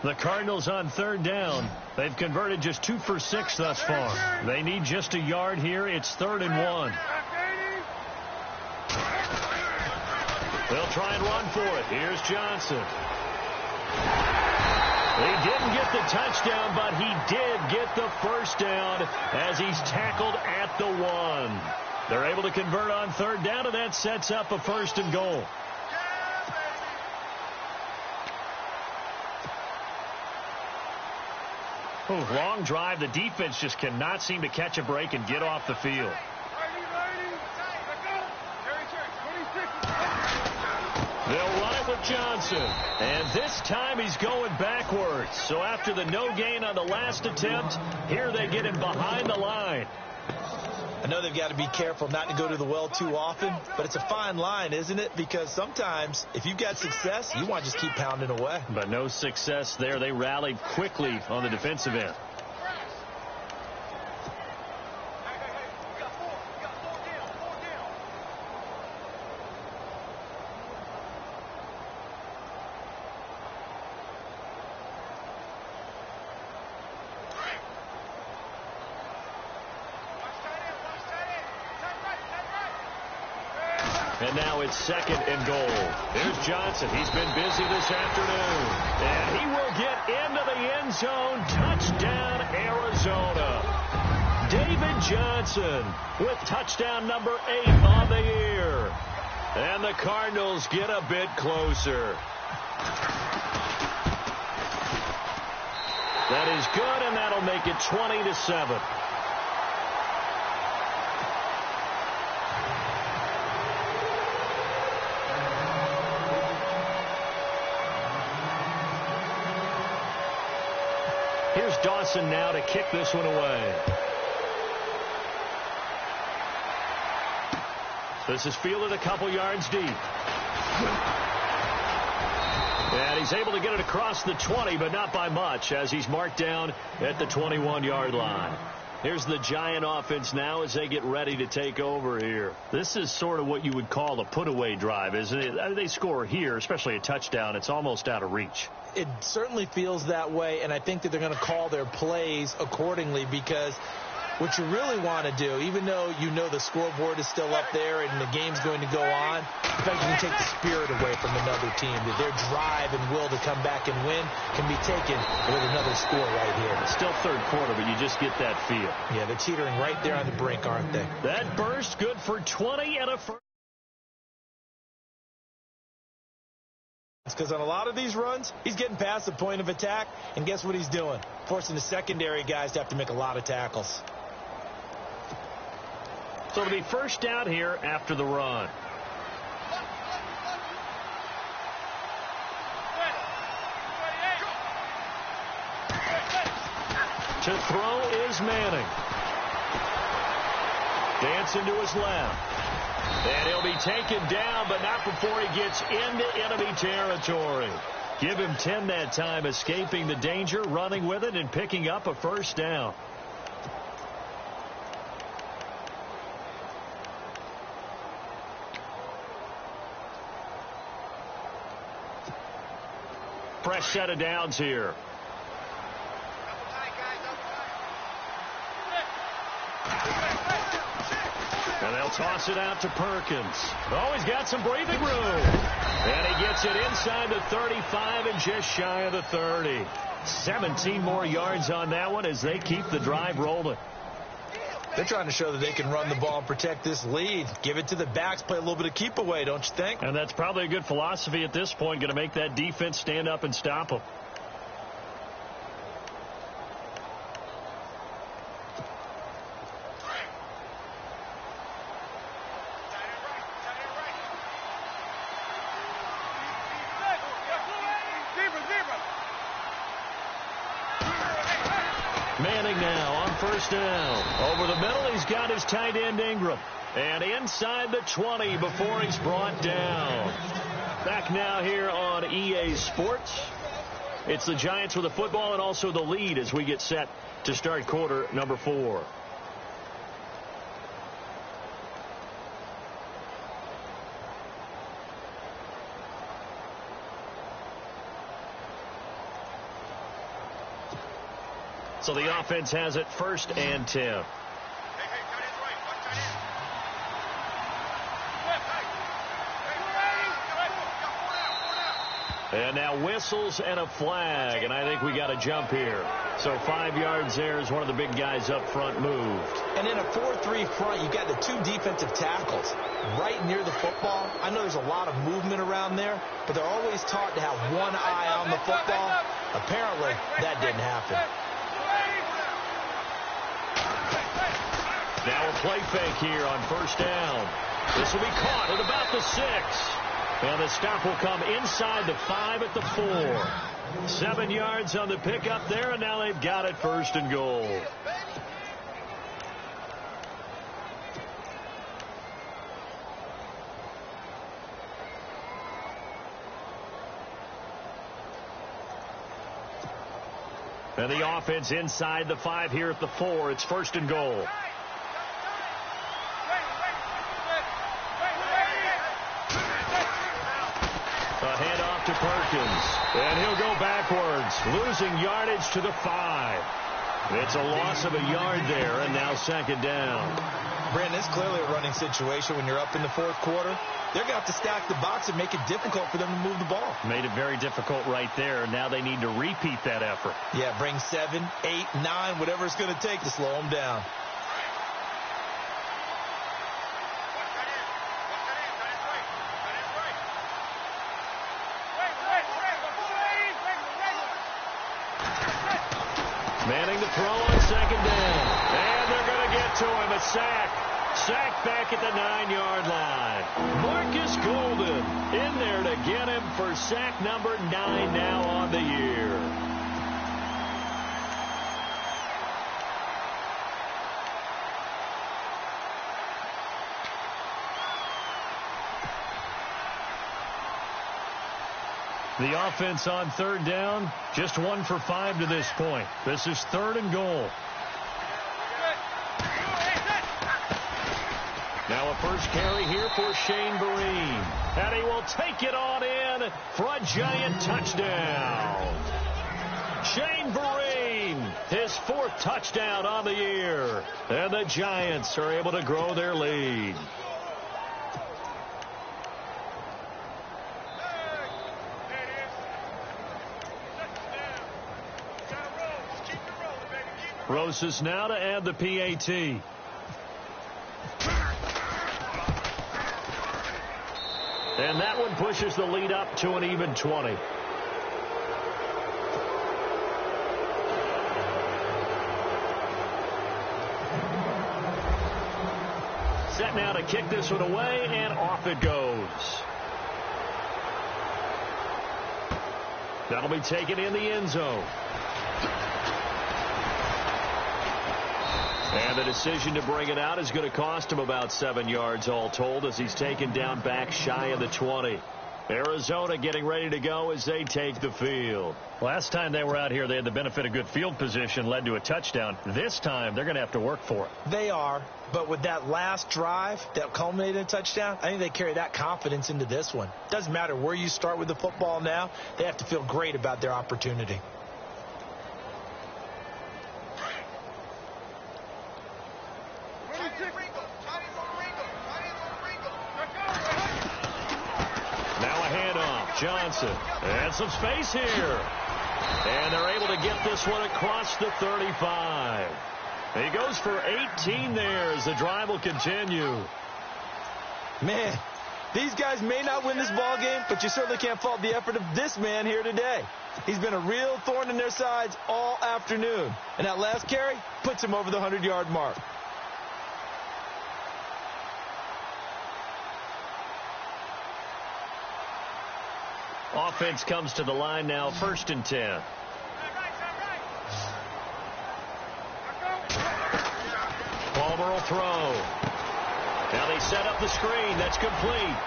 Speaker 2: The Cardinals on 3rd down. They've converted just 2 for 6 thus far. They need just a yard here. It's 3rd and 1. They'll try and run for it. Here's Johnson. He didn't get the touchdown, but he did get the first down as he's tackled at the 1. They're able to convert on 3rd down, and that sets up a 1st and goal. Ooh, long drive. The defense just cannot seem to catch a break and get off the field. They'll run it with Johnson. And this time he's going backwards. So after the no gain on the last attempt, here they get him behind the line.
Speaker 3: I know they've got to be careful not to go to the well too often, but it's a fine line, isn't it? Because sometimes if you've got success, you want to just keep pounding away.
Speaker 2: But no success there. They rallied quickly on the defensive end. And now it's 2nd and goal. Here's Johnson. He's been busy this afternoon. And he will get into the end zone. Touchdown, Arizona. David Johnson with touchdown number 8 on the year. And the Cardinals get a bit closer. That is good, and that'll make it 20-7. Here's Dawson now to kick this one away. This is fielded a couple yards deep. And he's able to get it across the 20, but not by much, as he's marked down at the 21-yard line. Here's the Giant offense now as they get ready to take over here. This is sort of what you would call a put-away drive, isn't it? They score here, especially a touchdown. It's almost out of reach.
Speaker 3: It certainly feels that way, and I think that they're going to call their plays accordingly, because what you really want to do, even though you know the scoreboard is still up there and the game's going to go on, in fact, you can take the spirit away from another team. That their drive and will to come back and win can be taken with another score right here.
Speaker 2: It's still third quarter, but you just get that feel.
Speaker 3: Yeah, they're teetering right there on the brink, aren't they?
Speaker 2: That burst good for 20 and a first.
Speaker 3: Because on a lot of these runs, he's getting past the point of attack, and guess what he's doing? Forcing the secondary guys to have to make a lot of tackles.
Speaker 2: So it'll be first down here after the run. To throw is Manning. Dancing to his left. And he'll be taken down, but not before he gets into enemy territory. Give him 10 that time, escaping the danger, running with it, and picking up a first down. Fresh set of downs here. And they'll toss it out to Perkins. Oh, he's got some breathing room. And he gets it inside the 35 and just shy of the 30. 17 more yards on that one as they keep the drive rolling.
Speaker 3: They're trying to show that they can run the ball and protect this lead. Give it to the backs, play a little bit of keep away, don't you think?
Speaker 2: And that's probably a good philosophy at this point, going to make that defense stand up and stop them. Manning now on first down. Over the middle, he's got his tight end Ingram. And inside the 20 before he's brought down. Back now here on EA Sports. It's the Giants with the football and also the lead as we get set to start quarter number 4. So the offense has it first and 10. And now whistles and a flag, and I think we got a jump here. So 5 yards there as one of the big guys up front moved.
Speaker 3: And in a 4-3 front, you've got the 2 defensive tackles right near the football. I know there's a lot of movement around there, but they're always taught to have one eye on the football. Apparently, that didn't happen.
Speaker 2: Now a play fake here on first down. This will be caught at about the 6. And the stop will come inside the 5 at the 4. 7 yards on the pickup there, and now they've got it first and goal. And the offense inside the 5 here at the 4. It's first and goal. A handoff to Perkins, and he'll go backwards, losing yardage to the 5. It's a loss of a yard there, and now second down.
Speaker 3: Brandon, it's clearly a running situation when you're up in the fourth quarter. They're going to have to stack the box and make it difficult for them to move the ball.
Speaker 2: Made it very difficult right there. Now they need to repeat that effort.
Speaker 3: Yeah, bring 7, 8, 9, whatever it's going to take to slow them down.
Speaker 2: Manning to throw on second down. And they're going to get to him. A sack. Sack back at the 9-yard line. Marcus Golden in there to get him for sack number 9 now on the year. The offense on third down, just 1 for 5 to this point. This is third and goal. first carry here for Shane Vereen. And he will take it on in for a Giant touchdown. Shane Vereen, his 4th touchdown on the year. And the Giants are able to grow their lead. Rosas now to add the PAT. And that one pushes the lead up to an even 20. Set now to kick this one away, and off it goes. That'll be taken in the end zone. And the decision to bring it out is going to cost him about 7 yards all told, as he's taken down back shy of the 20. Arizona getting ready to go as they take the field.
Speaker 4: Last time they were out here, they had the benefit of good field position, led to a touchdown. This time, they're going to have to work for it.
Speaker 3: They are, but with that last drive that culminated in a touchdown, I think they carry that confidence into this one. Doesn't matter where you start with the football now, they have to feel great about their opportunity.
Speaker 2: Johnson, and some space here. And they're able to get this one across the 35. He goes for 18 there as the drive will continue.
Speaker 3: Man, these guys may not win this ball game, but you certainly can't fault the effort of this man here today. He's been a real thorn in their sides all afternoon. And that last carry puts him over the 100-yard mark.
Speaker 2: Offense comes to the line now, 1st and 10. Palmer will throw. Now they set up the screen. That's complete.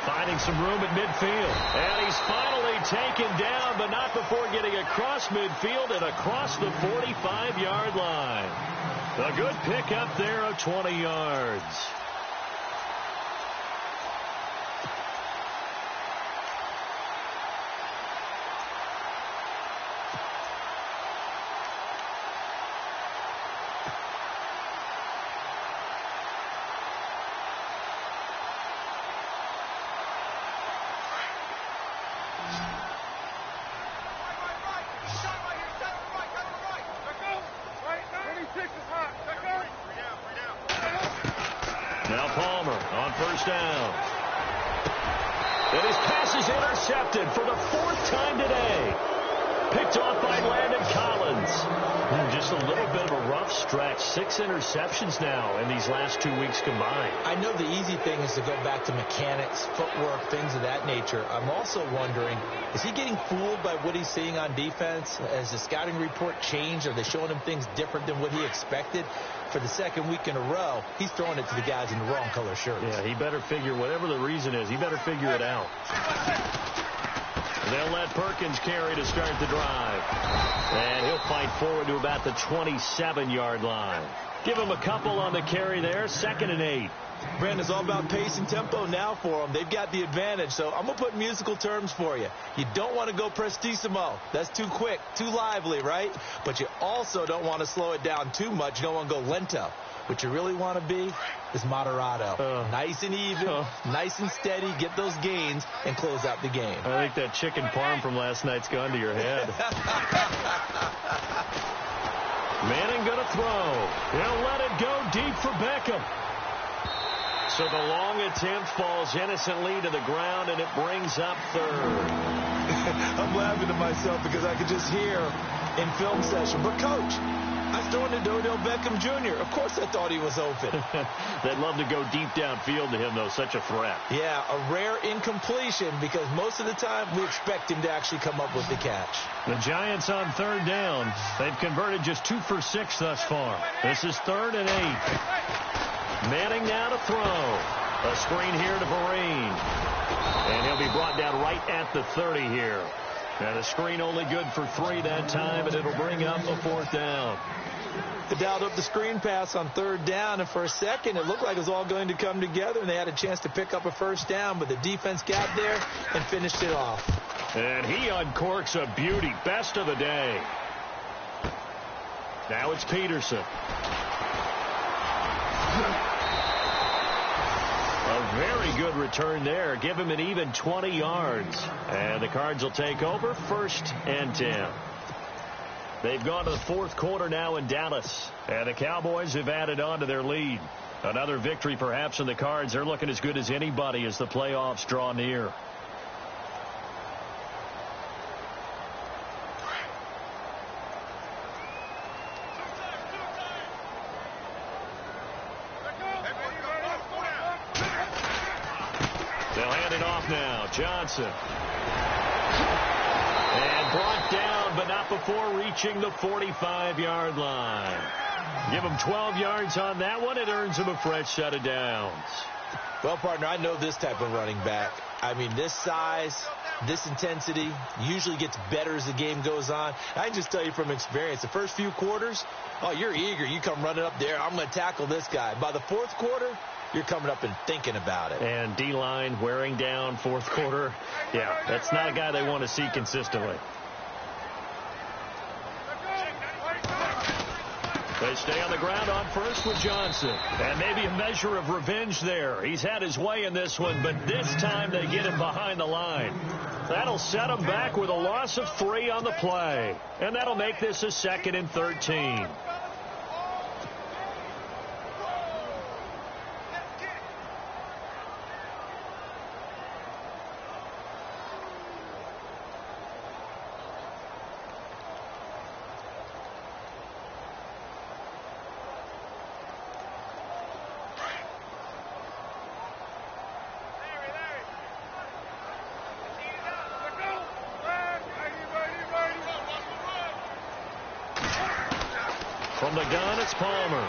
Speaker 2: Finding some room at midfield. And he's finally taken down, but not before getting across midfield and across the 45-yard line. A good pickup there of 20 yards. Now Palmer on 1st down. And his pass is intercepted for the 4th time today. Picked off by Landon Collins. Just a little bit of a rough stretch. 6 interceptions now in these last 2 weeks combined.
Speaker 3: I know the easy thing is to go back to mechanics, footwork, things of that nature. I'm also wondering, is he getting fooled by what he's seeing on defense? Has the scouting report changed? Are they showing him things different than what he expected? For the 2nd week in a row, he's throwing it to the guys in the wrong color shirts.
Speaker 2: Yeah, he better figure, whatever the reason is, he better figure it out. They'll let Perkins carry to start the drive. And he'll fight forward to about the 27-yard line. Give him a couple on the carry there. 2nd and 8.
Speaker 3: Brandon, it's all about pace and tempo now for them. They've got the advantage, so I'm going to put musical terms for you. You don't want to go prestissimo. That's too quick, too lively, right? But you also don't want to slow it down too much. You don't want to go lento. What you really want to be is moderato. Nice and even, nice and steady, get those gains, and close out the game.
Speaker 2: I think that chicken parm from last night's gone to your head. Manning going to throw. He'll let it go deep for Beckham. So the long attempt falls innocently to the ground, and it brings up 3rd.
Speaker 3: I'm laughing to myself because I could just hear in film session, but Coach, I was throwing to Odell Beckham Jr. Of course I thought he was open.
Speaker 2: They'd love to go deep downfield to him, though. Such a threat.
Speaker 3: Yeah, a rare incompletion because most of the time we expect him to actually come up with the catch.
Speaker 2: The Giants on 3rd down. They've converted just 2 for 6 thus far. This is 3rd and 8. Manning now to throw. A screen here to Vereen. And he'll be brought down right at the 30 here. And the screen only good for 3 that time, and it'll bring up a 4th down.
Speaker 3: They dialed up the screen pass on 3rd down, and for a second it looked like it was all going to come together, and they had a chance to pick up a 1st down, but the defense got there and finished it off.
Speaker 2: And he uncorks a beauty. Best of the day. Now it's Peterson. A very good return there. Give him an even 20 yards. And the Cards will take over 1st and 10. They've gone to the 4th quarter now in Dallas. And the Cowboys have added on to their lead. Another victory perhaps in the Cards. They're looking as good as anybody as the playoffs draw near. They'll hand it off now. Johnson. And brought down, but not before reaching the 45-yard line. Give him 12 yards on that one. It earns him a fresh set of downs.
Speaker 3: Well, partner, I know this type of running back. I mean, this size, this intensity usually gets better as the game goes on. I can just tell you from experience, the first few quarters, oh, you're eager. You come running up there. I'm going to tackle this guy. By the 4th quarter, you're coming up and thinking about it.
Speaker 2: And D-line wearing down 4th quarter. Yeah, that's not a guy they want to see consistently. They stay on the ground on 1st with Johnson. And maybe a measure of revenge there. He's had his way in this one, but this time they get him behind the line. That'll set him back with a loss of 3 on the play. And that'll make this a 2nd and 13. From the gun, it's Palmer.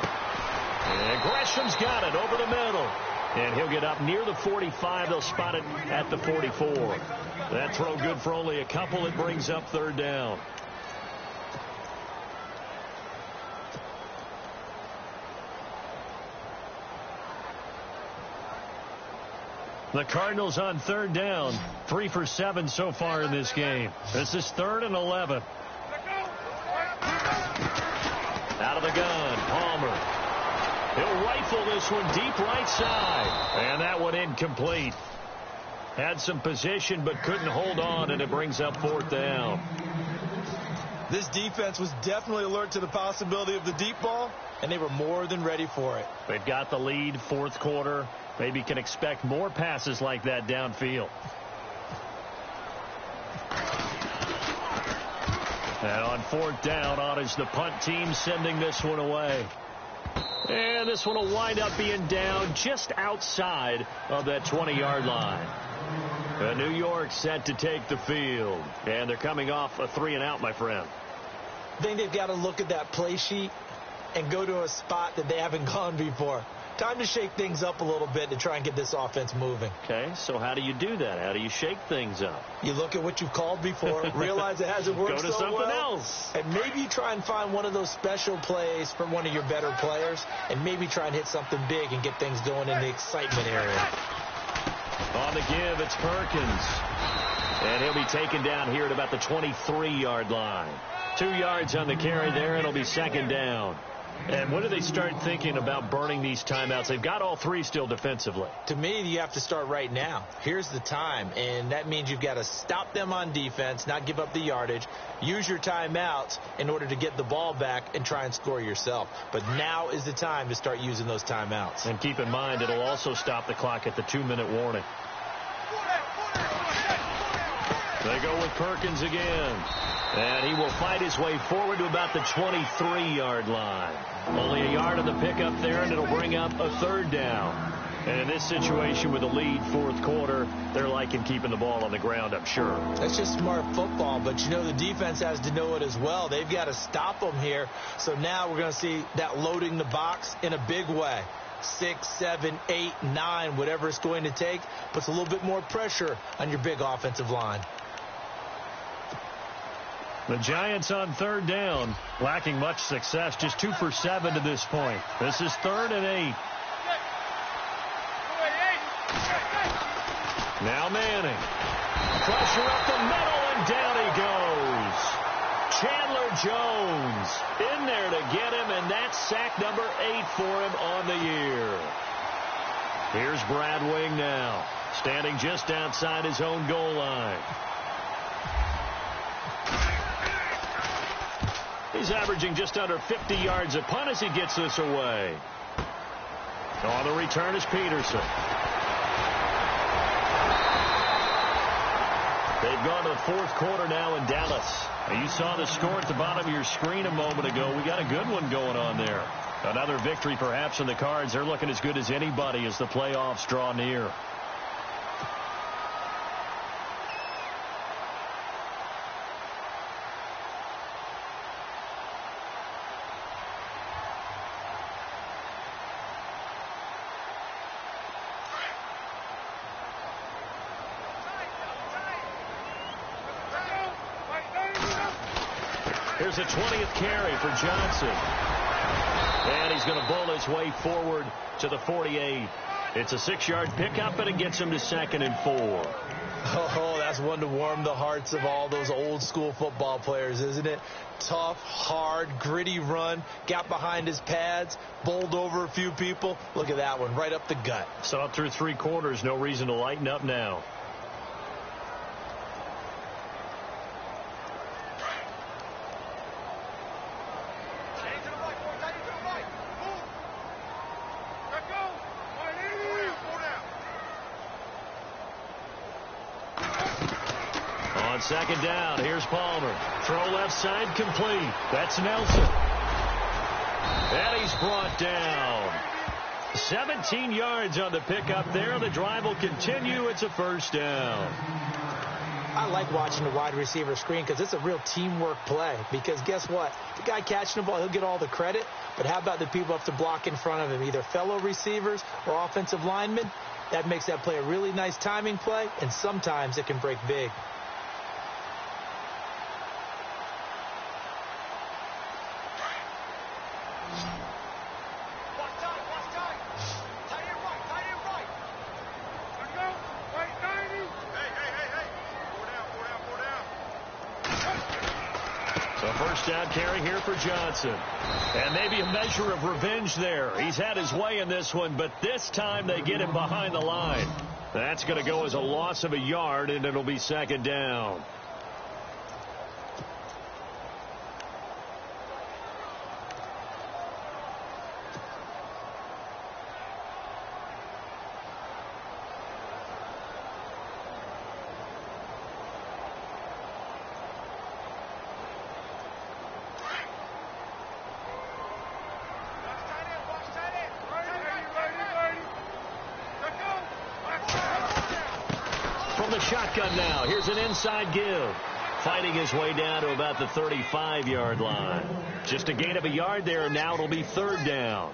Speaker 2: And Gresham's got it over the middle. And he'll get up near the 45. They'll spot it at the 44. That throw good for only a couple. It brings up 3rd down. The Cardinals on 3rd down. 3 for 7 so far in this game. This is 3rd and 11. Out of the gun, Palmer. He'll rifle this one deep right side. And that one incomplete. Had some position but couldn't hold on, and it brings up 4th down.
Speaker 3: This defense was definitely alert to the possibility of the deep ball, and they were more than ready for it.
Speaker 2: They've got the lead, 4th quarter. Maybe can expect more passes like that downfield. And on 4th down, on is the punt team sending this one away. And this one will wind up being down just outside of that 20-yard line. New York set to take the field. And they're coming off a 3-and-out, my friend.
Speaker 3: I think they've got to look at that play sheet and go to a spot that they haven't gone before. Time to shake things up a little bit to try and get this offense moving.
Speaker 2: Okay, so how do you do that? How do you shake things up?
Speaker 3: You look at what you've called before, realize it hasn't worked
Speaker 2: Go to
Speaker 3: so
Speaker 2: something
Speaker 3: well,
Speaker 2: else.
Speaker 3: and maybe try and find one of those special plays from one of your better players, and maybe try and hit something big and get things going in the excitement area.
Speaker 2: On the give, it's Perkins. And he'll be taken down here at about the 23-yard line. 2 yards on the carry there, and it'll be 2nd down. And when do they start thinking about burning these timeouts? They've got all 3 still defensively.
Speaker 3: To me, you have to start right now. Here's the time, and that means you've got to stop them on defense, not give up the yardage, use your timeouts in order to get the ball back and try and score yourself. But now is the time to start using those timeouts.
Speaker 2: And keep in mind, it'll also stop the clock at the 2-minute warning. They go with Perkins again. And he will fight his way forward to about the 23-yard line. Only a yard on the pickup there, and it'll bring up a 3rd down. And in this situation with a lead 4th quarter, they're liking keeping the ball on the ground, I'm sure.
Speaker 3: That's just smart football, but you know the defense has to know it as well. They've got to stop them here. So now we're going to see that loading the box in a big way. 6, 7, 8, 9, whatever it's going to take, puts a little bit more pressure on your big offensive line.
Speaker 4: The Giants on third down, lacking much success, just 2 for 7 to this point. This is 3rd and 8. Now Manning. Pressure up the middle, and down he goes. Chandler Jones in there to get him, and that's sack number 8 for him on the year. Here's Brad Wing now, standing just outside his own goal line. He's averaging just under 50 yards a punt as he gets this away. On the return is Peterson. They've gone to the 4th quarter now in Dallas. You saw the score at the bottom of your screen a moment ago. We got a good one going on there. Another victory perhaps in the cards. They're looking as good as anybody as the playoffs draw near. Here's a 20th carry for Johnson. And he's going to bowl his way forward to the 48. It's a 6-yard pickup, and it gets him to 2nd and 4.
Speaker 3: Oh, that's one to warm the hearts of all those old-school football players, isn't it? Tough, hard, gritty run, got behind his pads, bowled over a few people. Look at that one, right up the gut.
Speaker 4: So up through 3 quarters, no reason to lighten up now. On 2nd down, here's Palmer. Throw left side, complete. That's Nelson. And he's brought down. 17 yards on the pickup there. The drive will continue. It's a 1st down.
Speaker 3: I like watching the wide receiver screen because it's a real teamwork play. Because guess what? The guy catching the ball, he'll get all the credit. But how about the people have to block in front of him, either fellow receivers or offensive linemen? That makes that play a really nice timing play, and sometimes it can break big.
Speaker 4: So 1st down carry here for Johnson. And maybe a measure of revenge there. He's had his way in this one, but this time they get him behind the line. That's going to go as a loss of a yard, and it'll be 2nd down. From the shotgun now, here's an inside give. Fighting his way down to about the 35-yard line. Just a gain of a yard there, and now it'll be 3rd down.